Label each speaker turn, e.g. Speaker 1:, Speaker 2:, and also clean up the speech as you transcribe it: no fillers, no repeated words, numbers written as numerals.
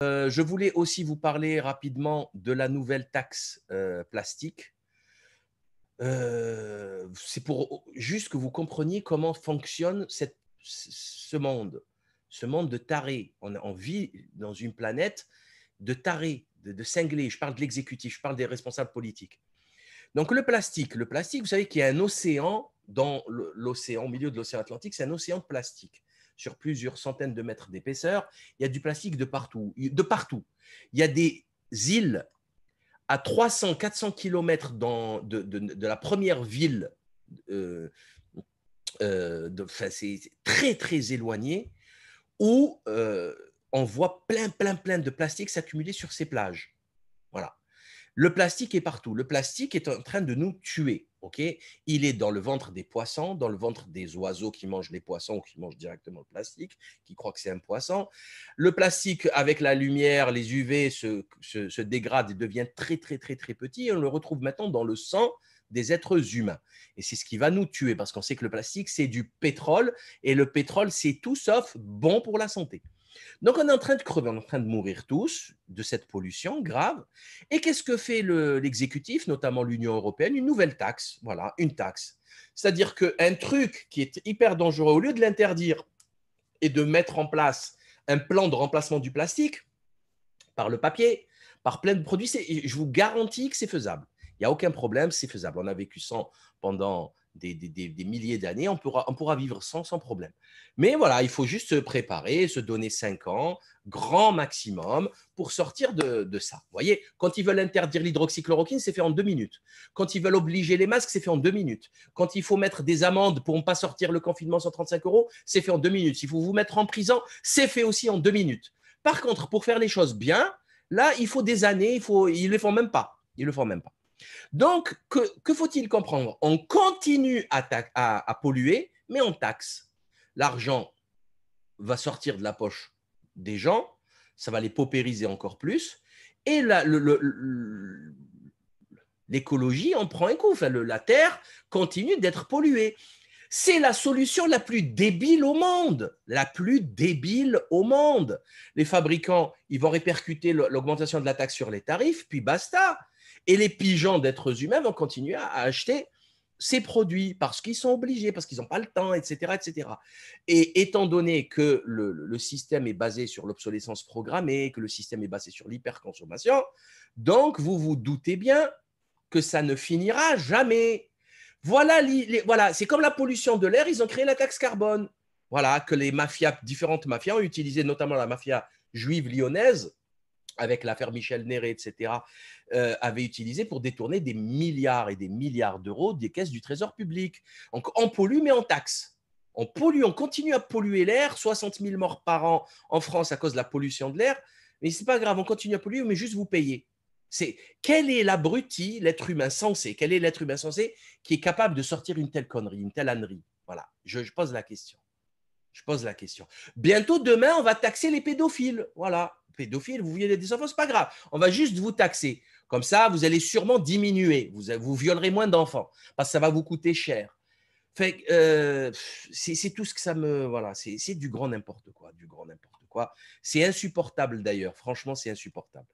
Speaker 1: Je voulais aussi vous parler rapidement de la nouvelle taxe plastique. C'est pour juste que vous compreniez comment fonctionne ce monde de tarés. On vit dans une planète de tarés, de cinglés. Je parle de l'exécutif, je parle des responsables politiques. Donc le plastique, vous savez qu'il y a un océan dans l'océan, au milieu de l'océan Atlantique, c'est un océan de plastique sur plusieurs centaines de mètres d'épaisseur. Il y a du plastique de partout, de partout. Il y a des îles à 300-400 kilomètres de la première ville. euh, c'est très, très éloigné, où on voit plein de plastique s'accumuler sur ces plages. Voilà. Le plastique est partout. Le plastique est en train de nous tuer. Okay, il est dans le ventre des poissons, dans le ventre des oiseaux qui mangent les poissons ou qui mangent directement le plastique, qui croient que c'est un poisson. Le plastique, avec la lumière, les UV se dégrade et devient très petit. Et on le retrouve maintenant dans le sang des êtres humains. Et c'est ce qui va nous tuer parce qu'on sait que le plastique, c'est du pétrole et le pétrole, c'est tout sauf bon pour la santé. Donc, on est en train de crever, on est en train de mourir tous de cette pollution grave. Et qu'est-ce que fait l'exécutif, notamment l'Union européenne? Une nouvelle taxe, voilà, une taxe. C'est-à-dire qu'un truc qui est hyper dangereux, au lieu de l'interdire et de mettre en place un plan de remplacement du plastique par le papier, par plein de produits, je vous garantis que c'est faisable. Il n'y a aucun problème, c'est faisable. On a vécu sans pendant des milliers d'années, on pourra vivre sans problème. Mais voilà, il faut juste se préparer, se donner 5 ans, grand maximum, pour sortir de ça. Vous voyez, quand ils veulent interdire l'hydroxychloroquine, c'est fait en 2 minutes. Quand ils veulent obliger les masques, c'est fait en 2 minutes. Quand il faut mettre des amendes pour ne pas sortir le confinement 135 €, c'est fait en 2 minutes. S'il faut vous mettre en prison, c'est fait aussi en 2 minutes. Par contre, pour faire les choses bien, là, il faut des années, ils ne le font même pas. Ils le font même pas. Donc, que faut-il comprendre? On continue à polluer, mais on taxe. L'argent va sortir de la poche des gens, ça va les paupériser encore plus, et l'écologie en prend un coup. Enfin, la Terre continue d'être polluée. C'est la solution la plus débile au monde. La plus débile au monde. Les fabricants, ils vont répercuter l'augmentation de la taxe sur les tarifs, puis basta. Et les pigeons d'êtres humains vont continuer à acheter ces produits parce qu'ils sont obligés, parce qu'ils n'ont pas le temps, etc., etc. Et étant donné que le système est basé sur l'obsolescence programmée, que le système est basé sur l'hyperconsommation, donc vous vous doutez bien que ça ne finira jamais. Voilà, c'est comme la pollution de l'air, ils ont créé la taxe carbone. Voilà, que les mafias, différentes mafias ont utilisé, notamment la mafia juive lyonnaise, avec l'affaire Michel Néré, etc., avait utilisé pour détourner des milliards et des milliards d'euros des caisses du trésor public. Donc, on pollue, mais on taxe. On pollue, on continue à polluer l'air, 60 000 morts par an en France à cause de la pollution de l'air, mais c'est pas grave, on continue à polluer, mais juste vous payez. Quel est l'abruti, l'être humain sensé, quel est l'être humain sensé qui est capable de sortir une telle connerie, une telle ânerie? Voilà, je pose la question. Je pose la question. Bientôt, demain, on va taxer les pédophiles. Voilà. Pédophiles, vous violez des enfants, c'est pas grave. On va juste vous taxer. Comme ça, vous allez sûrement diminuer. Vous violerez moins d'enfants parce que ça va vous coûter cher. Fait, c'est tout ce que ça me. Voilà, c'est du grand n'importe quoi. Du grand n'importe quoi. C'est insupportable d'ailleurs. Franchement, c'est insupportable.